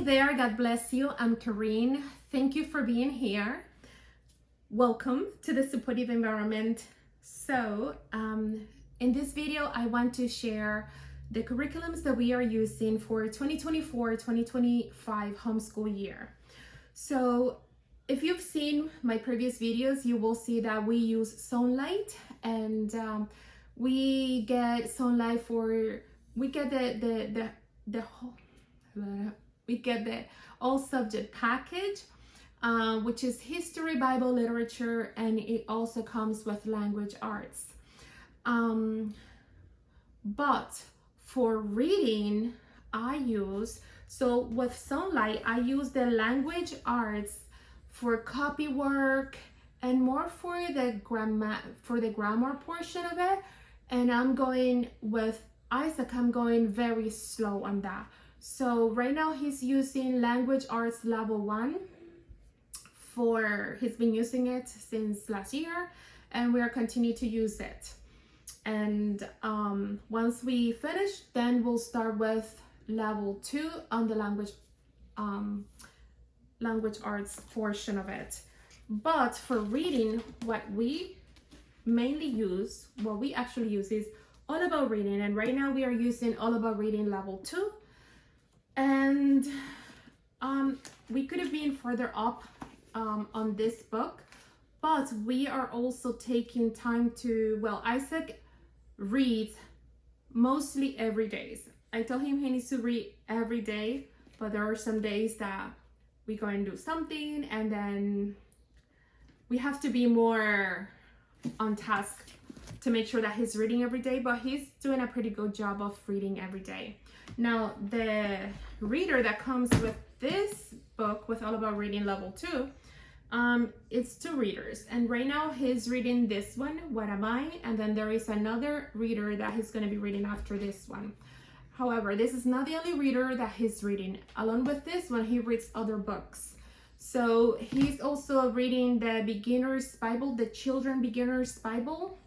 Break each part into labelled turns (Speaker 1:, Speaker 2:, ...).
Speaker 1: there, God bless you. I'm Karine. Thank you for being here. Welcome to the supportive environment. So, in this video, I want to share the curriculums that we are using for 2024-2025 homeschool year. So, if you've seen my previous videos, you will see that we use Sonlight, and we get Sonlight for, we get the all subject package, which is history, Bible, literature, and it also comes with language arts. But for reading, so with Sonlight, I use the language arts for copy work and more for the grammar portion of it. And I'm going with Isaac, I'm going very slow on that. So right now he's using language arts level 1 he's been using it since last year, and we are continuing to use it. And once we finish, then we'll start with level 2 on the language arts portion of it. But for reading, what we actually use is All About Reading, and right now we are using All About Reading level 2. And we could have been further up on this book, but we are also taking time to, Isaac reads mostly every day. I told him he needs to read every day, but there are some days that we go and do something, and then we have to be more on task to make sure that he's reading every day, but he's doing a pretty good job of reading every day. Now, the reader that comes with this book, with All About Reading level 2, it's 2 readers, and right now he's reading this one, What Am I? And then there is another reader that he's going to be reading after this one. However, this is not the only reader that he's reading. Along with this one, he reads other books. So he's also reading the Beginner's Bible, the Children Beginner's Bible.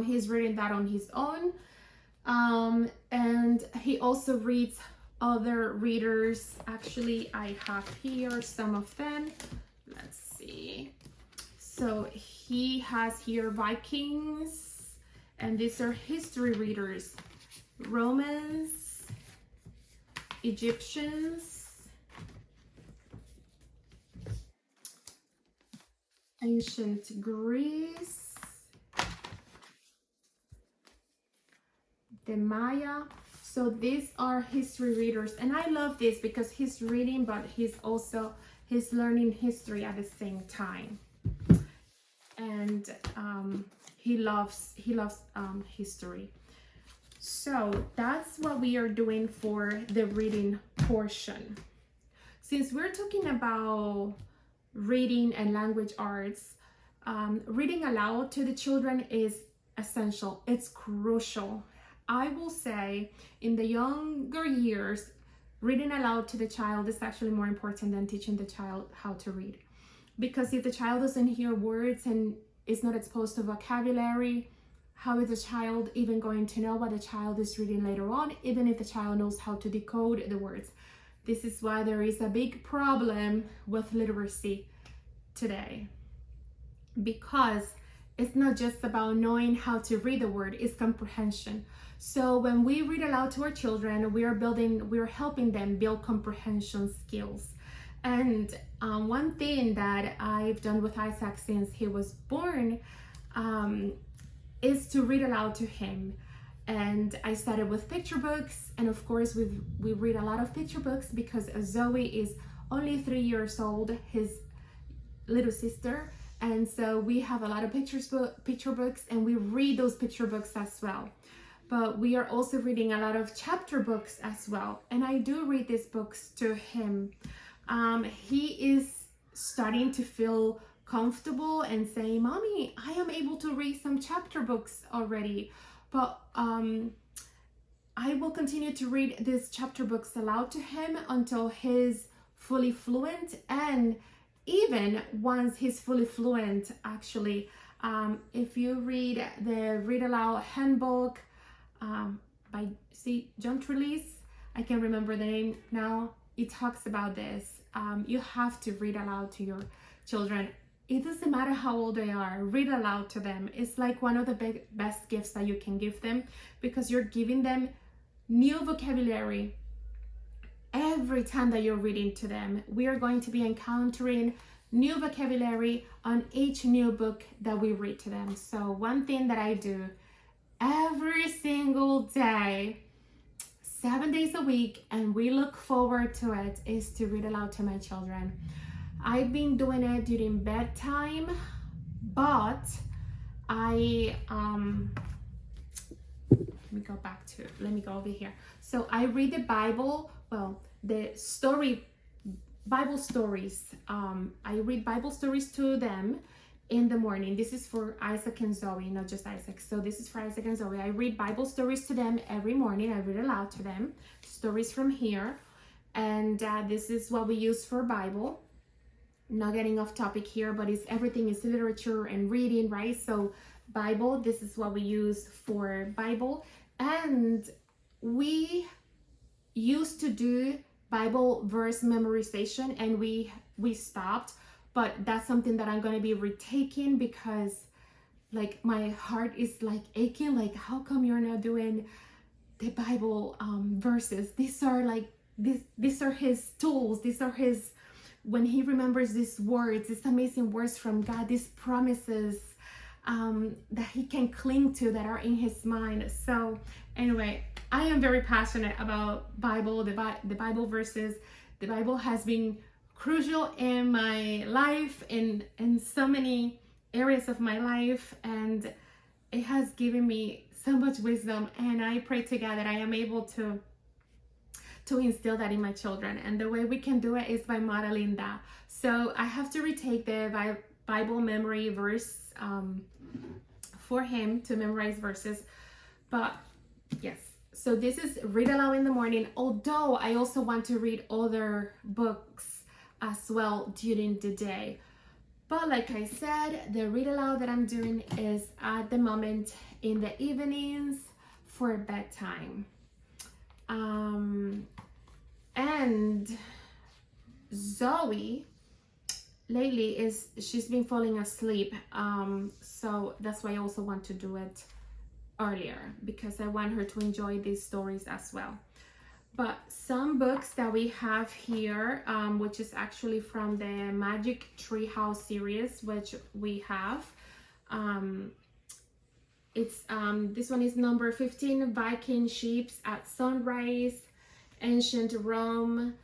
Speaker 1: He's reading that on his own. And he also reads other readers. Actually, I have here some of them. Let's see. So he has here Vikings, and these are history readers. Romans, Egyptians, ancient Greece, the Maya. So these are history readers, and I love this because he's reading, but he's learning history at the same time. And he loves history. So that's what we are doing for the reading portion. Since we're talking about reading and language arts, reading aloud to the children is essential. It's crucial. I will say in the younger years, reading aloud to the child is actually more important than teaching the child how to read. Because if the child doesn't hear words and is not exposed to vocabulary, how is the child even going to know what the child is reading later on, even if the child knows how to decode the words? This is why there is a big problem with literacy today. Because it's not just about knowing how to read the word, it's comprehension. So when we read aloud to our children, we're helping them build comprehension skills. And one thing that I've done with Isaac since he was born is to read aloud to him. And I started with picture books, and of course we read a lot of picture books because Zoe is only 3 years old, his little sister, and so we have a lot of picture books, and we read those picture books as well. But we are also reading a lot of chapter books as well, and I do read these books to him. He is starting to feel comfortable and saying, "Mommy, I am able to read some chapter books already." But I will continue to read these chapter books aloud to him until he's fully fluent. And even once he's fully fluent, actually, if you read the Read Aloud Handbook by John Trelease, I can't remember the name now, it talks about this. You have to read aloud to your children. It doesn't matter how old they are, read aloud to them. It's like one of the best gifts that you can give them, because you're giving them new vocabulary every time that you're reading to them. We are going to be encountering new vocabulary on each new book that we read to them. So one thing that I do every single day, 7 days a week, and we look forward to it, is to read aloud to my children. I've been doing it during bedtime, but let me go over here. So I read the Bible, Bible stories. I read Bible stories to them in the morning. This is for Isaac and Zoe, not just Isaac. So this is for Isaac and Zoe. I read Bible stories to them every morning. I read aloud to them, stories from here. And this is what we use for Bible. Not getting off topic here, but everything is literature and reading, right? So Bible, this is what we use for Bible. And we used to do Bible verse memorization, and we stopped, but that's something that I'm going to be retaking, because like my heart is like aching, like how come you're not doing the Bible verses? These are like these are his tools, these are his, when he remembers these words, these amazing words from God, these promises that he can cling to, that are in his mind. So anyway, I am very passionate about Bible, the Bible verses. The Bible has been crucial in my life, in so many areas of my life, and it has given me so much wisdom, and I pray to God that I am able to instill that in my children. And the way we can do it is by modeling that. So I have to retake the Bible memory verse for him to memorize verses. But yes, so this is read aloud in the morning, although I also want to read other books as well during the day. But like I said, the read aloud that I'm doing is at the moment in the evenings for bedtime. And Zoe lately she's been falling asleep, so that's why I also want to do it earlier, because I want her to enjoy these stories as well. But some books that we have here, which is actually from the Magic Tree House series, which we have, it's this one is number 15, Viking Ships at Sunrise, Ancient Rome,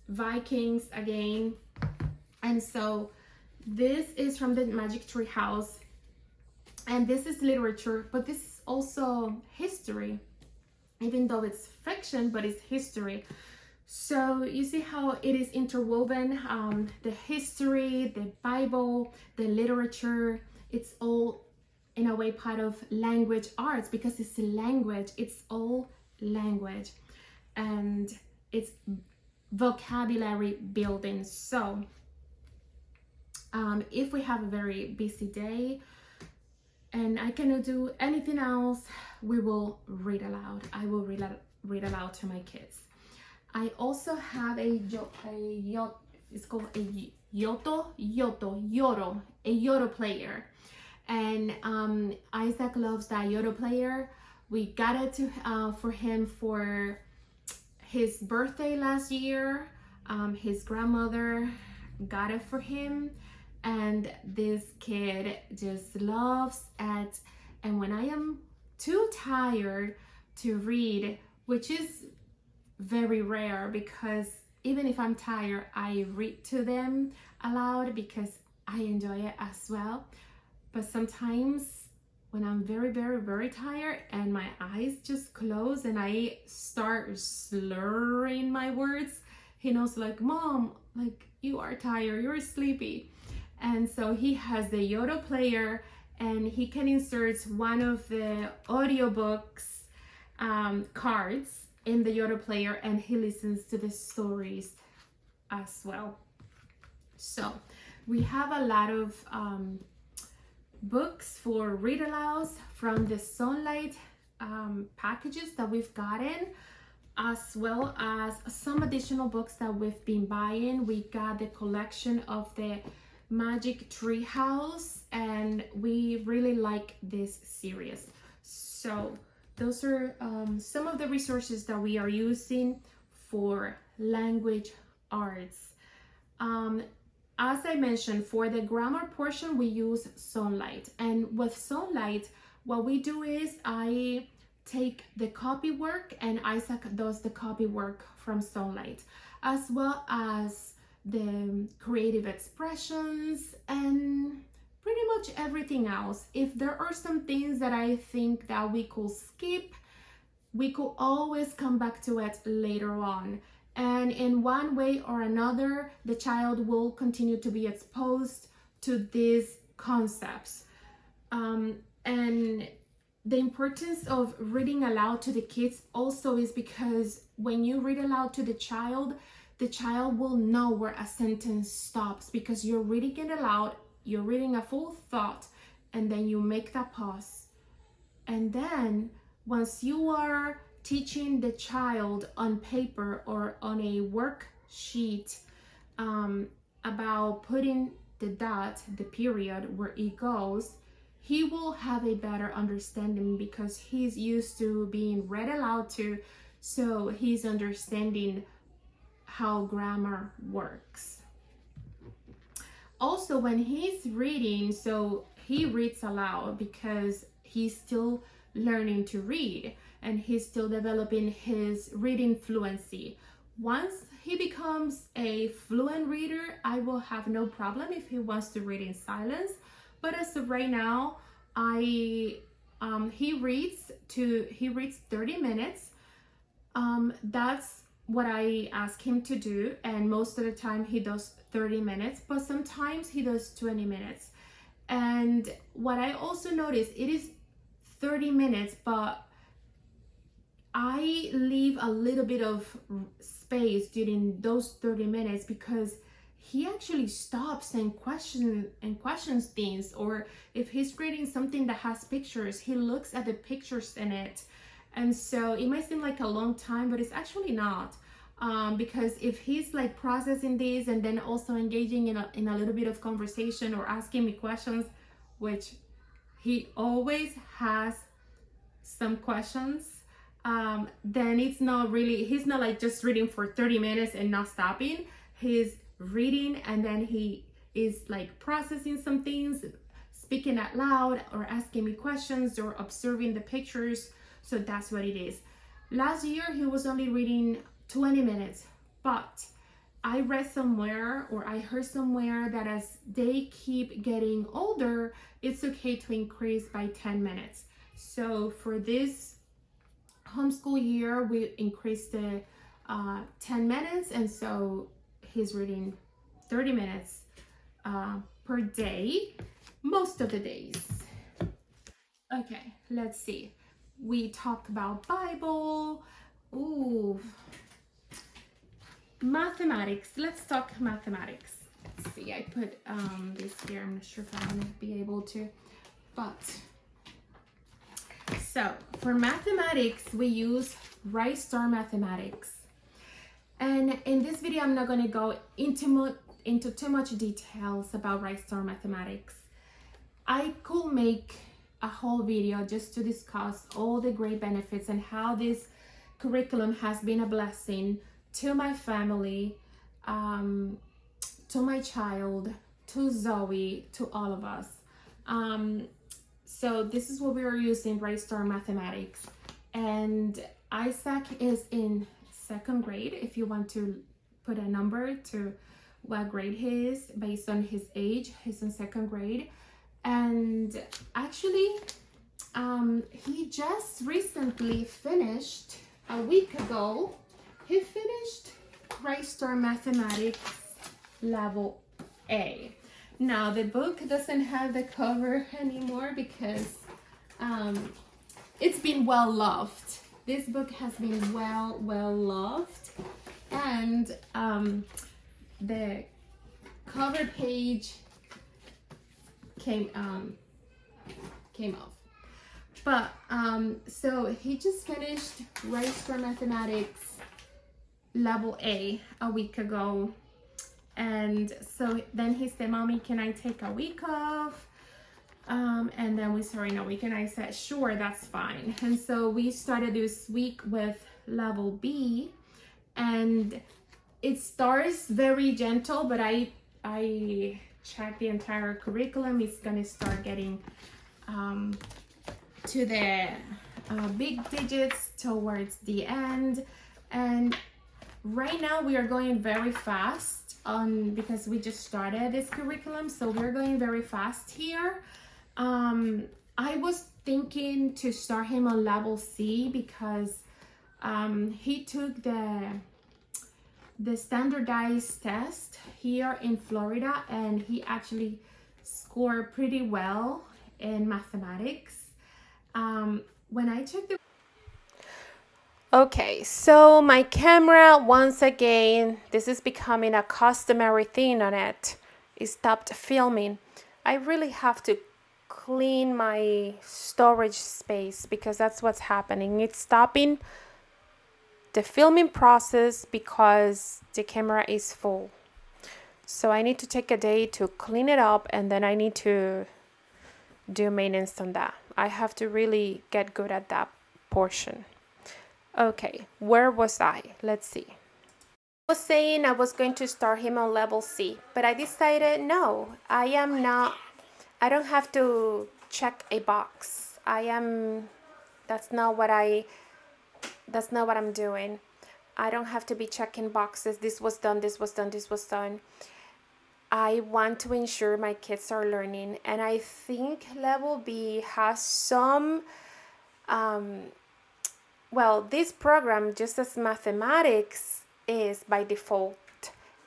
Speaker 1: Vikings again. And so this is from the Magic Tree House, and this is literature, but this is also history, even though it's fiction, but it's history. So you see how it is interwoven, the history, the Bible, the literature, it's all in a way part of language arts, because it's a language, it's all language, and it's vocabulary building. So if we have a very busy day and I cannot do anything else, we will read aloud. I will read aloud to my kids. I also have it's called a Yoto player, and Isaac loves that Yoto player. We got it for him for his birthday last year. His grandmother got it for him, and this kid just loves it. And when I am too tired to read, which is very rare, because even if I'm tired, I read to them aloud because I enjoy it as well. But sometimes when I'm very, very, very tired and my eyes just close and I start slurring my words, he knows, like, Mom, like, you are tired, you're sleepy. And so he has the Yoto player, and he can insert one of the audiobooks cards in the Yoto player, and he listens to the stories as well. So we have a lot of books for read alouds from the Sunlight packages that we've gotten. as well as some additional books that we've been buying. We got the collection of the Magic Tree House, and we really like this series. So those are some of the resources that we are using for language arts. As I mentioned, for the grammar portion, we use Sonlight. And with Sonlight, what we do is I take the copy work, and Isaac does the copy work from Sonlight, as well as the creative expressions and pretty much everything else. If there are some things that I think that we could skip, we could always come back to it later on. And in one way or another, the child will continue to be exposed to these concepts. And the importance of reading aloud to the kids also is because when you read aloud to the child will know where a sentence stops, because you're reading it aloud, you're reading a full thought, and then you make that pause. And then once you are teaching the child on paper or on a worksheet about putting the dot, the period, where it goes, he will have a better understanding because he's used to being read aloud to, so he's understanding how grammar works. Also, when he's reading, so he reads aloud because he's still learning to read and he's still developing his reading fluency. Once he becomes a fluent reader, I will have no problem if he wants to read in silence. But as of right now, he reads 30 minutes. That's what I ask him to do, and most of the time he does 30 minutes, but sometimes he does 20 minutes. And what I also noticed, it is 30 minutes, but I leave a little bit of space during those 30 minutes because he actually stops and questions things, or if he's reading something that has pictures, he looks at the pictures in it. And so it might seem like a long time, but it's actually not, because if he's like processing this and then also engaging in a little bit of conversation or asking me questions, which he always has some questions, then it's not really, he's not like just reading for 30 minutes and not stopping. He's reading and then he is like processing some things, speaking out loud or asking me questions or observing the pictures. So that's what it is. Last year he was only reading 20 minutes, but I read somewhere or I heard somewhere that as they keep getting older, it's okay to increase by 10 minutes. So for this homeschool year, we increased the 10 minutes, and so he's reading 30 minutes per day, most of the days. Okay, let's see. We talked about Bible. Ooh, mathematics. Let's talk mathematics. Let's see, I put this here. I'm not sure if I'm gonna be able to, but so for mathematics, we use Write-Star Mathematics. And in this video, I'm not going to go into too much details about Write-Star Mathematics. I could make a whole video just to discuss all the great benefits and how this curriculum has been a blessing to my family, to my child, to Zoe, to all of us. So this is what we are using, Write-Star Mathematics. And Isaac is in 2nd grade. If you want to put a number to what grade he is based on his age, he's in 2nd grade. And actually, he just recently finished, a week ago, he finished Write-Star Mathematics Level A. Now the book doesn't have the cover anymore because it's been well loved. This book has been well loved, and the cover page came off. But so he just finished Write-Star Mathematics level a week ago. And so then he said, Mommy, can I take a week off? And then we started in a week, and I said, sure, that's fine. And so we started this week with level B, and it starts very gentle, but I checked the entire curriculum. It's gonna start getting to the big digits towards the end. And right now we are going very fast because we just started this curriculum, so we're going very fast here. I was thinking to start him on level C because he took the standardized test here in Florida, and he actually scored pretty well in mathematics. When I took the Okay, so my camera, once again, this is becoming a customary thing on it. It stopped filming. I really have to clean my storage space because that's what's happening. It's stopping the filming process because the camera is full. So I need to take a day to clean it up, and then I need to do maintenance on that. I have to really get good at that portion. Okay, where was I? Let's see. I was saying I was going to start him on level C, but I decided no, I don't have to check a box. That's not what I'm doing. I don't have to be checking boxes. This was done, this was done, this was done. I want to ensure my kids are learning, and I think level B has some well, this program, just as mathematics is by default,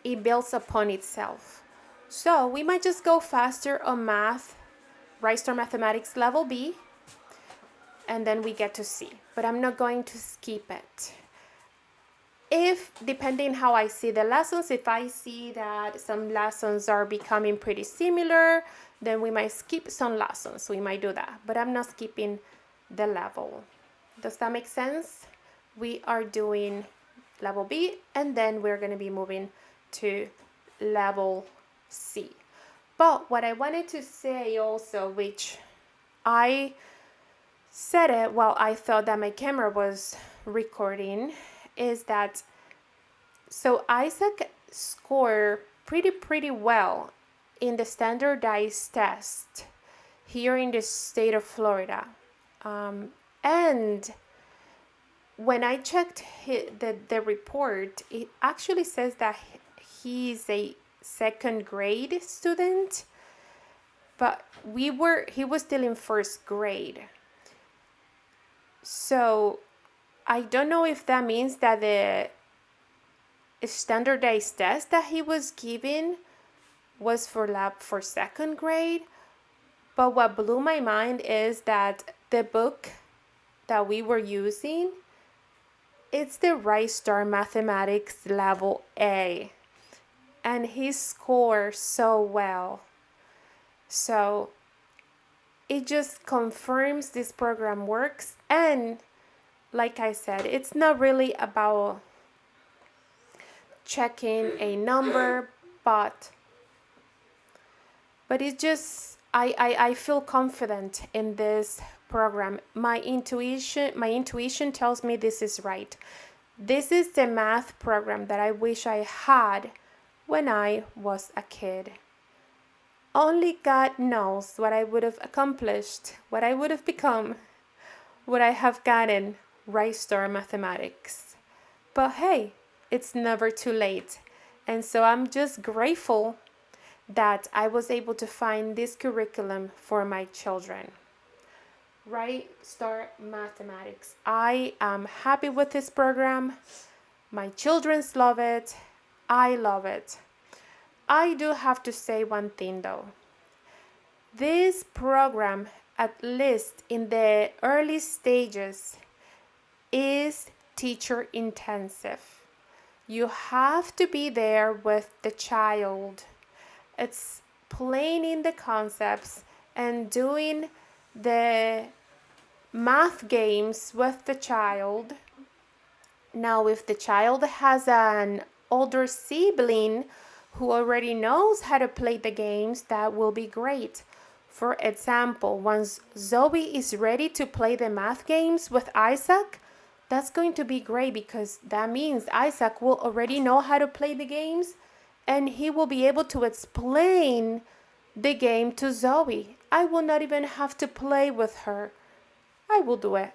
Speaker 1: it builds upon itself. So we might just go faster on math, Ristar Mathematics level B, and then we get to C. But I'm not going to skip it. If, depending how I see the lessons, if I see that some lessons are becoming pretty similar, then we might skip some lessons. We might do that. But I'm not skipping the level. Does that make sense? We are doing level B, and then we're going to be moving to level C. But what I wanted to say also, which I said it while I thought that my camera was recording, is that so Isaac scored pretty well in the standardized test here in the state of Florida. And when I checked the report, it actually says that he's a second grade student, but he was still in first grade. So I don't know if that means that the standardized test that he was giving was for second grade. But what blew my mind is that the book that we were using, it's the Ristar Mathematics level A, and he scored so well. So it just confirms this program works. And like I said, it's not really about checking a number, but it just I feel confident in this program. My intuition tells me this is right. This is the math program that I wish I had when I was a kid. Only God knows what I would have accomplished, what I would have become, would I have gotten Ristar Mathematics. But hey, it's never too late. And so I'm just grateful that I was able to find this curriculum for my children. Ristar Mathematics. I am happy with this program. My children love it. I love it. I do have to say one thing though. This program, at least in the early stages, is teacher intensive. You have to be there with the child. It's explaining the concepts and doing the math games with the child Now, if the child has an older sibling who already knows how to play the games, that will be great. For example, once Zoe is ready to play the math games with Isaac, that's going to be great because that means Isaac will already know how to play the games and he will be able to explain the game to Zoe. I will not even have to play with her. I will do it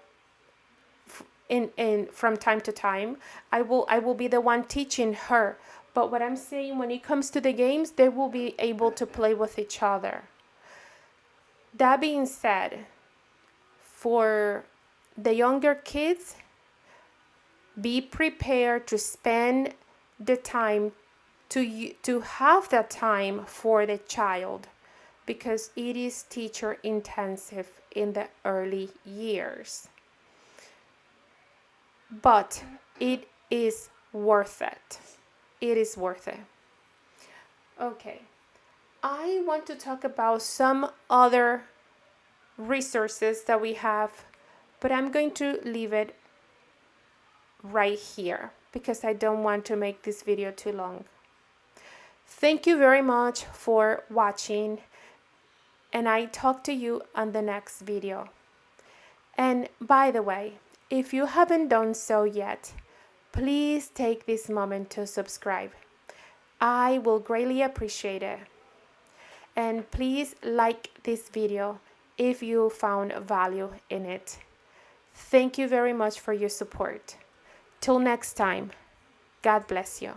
Speaker 1: in from time to time. I will be the one teaching her. But what I'm saying, when it comes to the games, they will be able to play with each other. That being said, for the younger kids, be prepared to spend the time to have that time for the child, because it is teacher intensive in the early years. But it is worth it. It is worth it. Okay. I want to talk about some other resources that we have, but I'm going to leave it right here because I don't want to make this video too long. Thank you very much for watching, and I talk to you on the next video. And by the way, if you haven't done so yet, please take this moment to subscribe. I will greatly appreciate it. And please like this video if you found value in it. Thank you very much for your support. Till next time, God bless you.